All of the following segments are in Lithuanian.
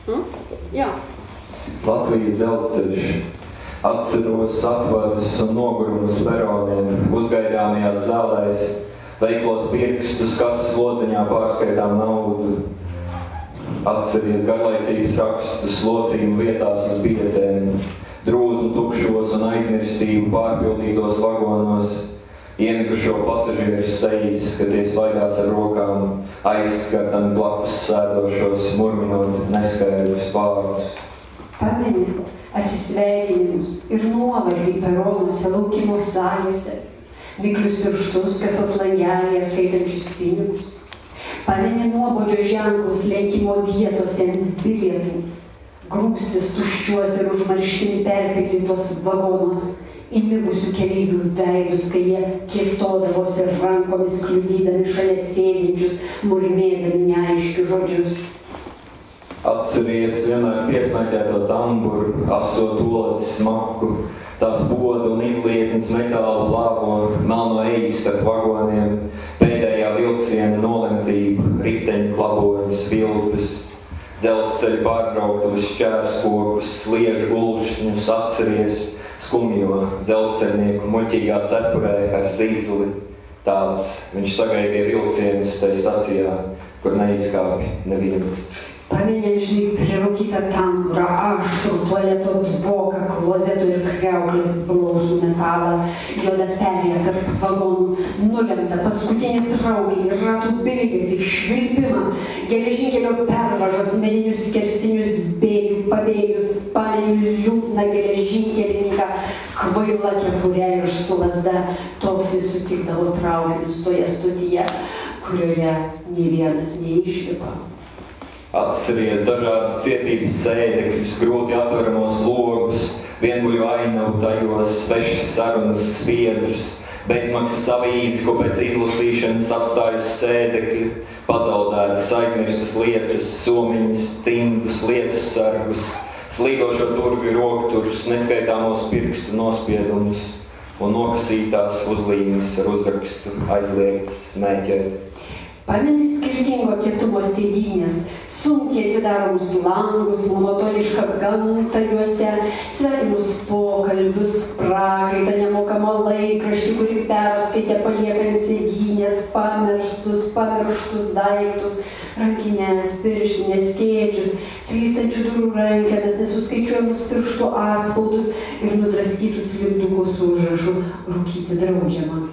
Jā. Latvijas dzelzceļš. Atceros atvadas un nogurumus peroniem, uzgaidāmajās zālēs, veiklos pirkstus, kases lodziņā pārskaitām naudu. Atceries garlaicīgas rakstus, locījumu vietās uz biļetēm, drūzmu tukšos un aizmirstību pārpildītos vagonos, iemigušo pasažieru sejas, kad tie svaigās ar rokām, aizskartami blakus sēdošos, murminot neskaidrus vārdus. Pameni atsisveikinimus ir nuovargį peronuose, laukimo salėse, miklius pirštus, kasas langelėje skaitančius pinigus. Pameni nuobodžio ženklus lenkimo vietose ant bilietų, grūstis tuščiuos ir užmarštin perpildytos vagonos, įmigusių keleivių veidus, kai jie kietodavosi rankomis kliudydami šalia sėdinčius, murmėdami neaiškius žodžius. Atceries vienmēr piesmēķēto tamburu, aso toletes smaku, tās bodu un izlietnes metāla plāvo, melno eļļu starp vagoniem, pēdējā vilciena nolemtība, riteņu klabojumus, vilpes, dzelzceļa pārbrauktuves šķērskokus, sliežu gulšņus, atceries skumjo dzelzceļnieku muļķīgā cepurē ar zizli. Tāds viņš sagaidīja vilcienus tai stacijā, kur neizkāpja neviens. Pameni amžinai prirūkytą tamburą, aštrų tualeto dvoką, klozeto ir kriauklės blausų metalą, juodą perėją tarp vagonų, nulemtą paskutinį traukinį, ratų bilgesį, švilpimą, geležinkelio pervažos, medinius skersinius bėgių, pabėgius, pameni liūdną geležinkelininką, kvailą kepurę ir su lazda. Toks jis sutikdavo traukinius toje stotyje, kurioje nė vienas neišlipa. Atceries dažādas cietības sēdekļus, grūti atveramos logus, vienguļu ainavu tajos, svešas sarunas sviedrus, bezmaksas avīzi, ko pēc izlasīšanas atstājus sēdekļi, pazaudētas aizmirstas lietas, somiņas, cimdus, lietus sargus, slīdošo durvju rokturus, neskaitāmos pirkstu nospiedumus un nokasītās uzlīmes ar uzrakstu aizliegts smēķēt. Pameni skirtingo kietumo sėdynės, sunkiai atidaromus langus, monotonišką gamtą juose, svetimus pokalbius, prakaitą, nemokamą laikraštį, kurį perskaitė paliekant sėdynės, pamirštus daiktus, rankinės, pirštinės, skėčius, slystančių durų rankenas, nesuskaičiuojamus pirštų atspaudus ir nudraskytus lipdukus su užrašu "Rūkyti draudžiama".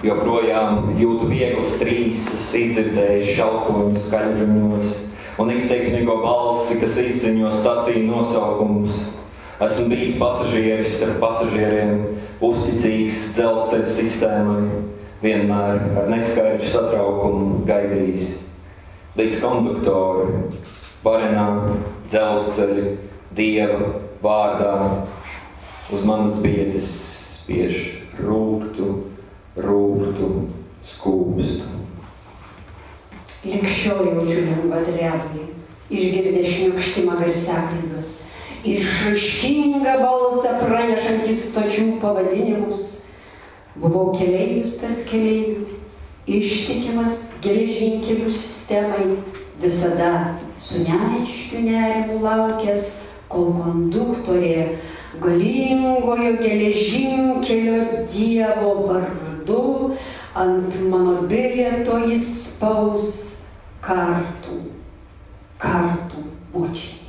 Joprojām jūtu vieglas trīsas, izdzirdējuši šalkojumus skaļruņos un izteiksmīgo balsi, kas izziņo staciju nosaukumus. Esmu bijis pasažieris starp pasažieriem, uzticīgs dzelzceļa sistēmai, vienmēr ar neskaidru satraukumu gaidījis. Līdz konduktori, varenā, dzelzceļa, dieva vārdā uz manas bietes spiež rūgtu skūpstu. Lik šiol jaučiu lengvą drebulį, išgirdę šniokštimą garsiakalbius, išraiškingą balsą pranešantys stočių pavadinimus. Buvau keleivis tarp keleivių, ištikimas geležinkelių sistemai, visada su neaiškiu nerimu laukęs, kol konduktorė galingojo geležinkelio dievo vardu ant mano bilieto įspaus kartų močiai.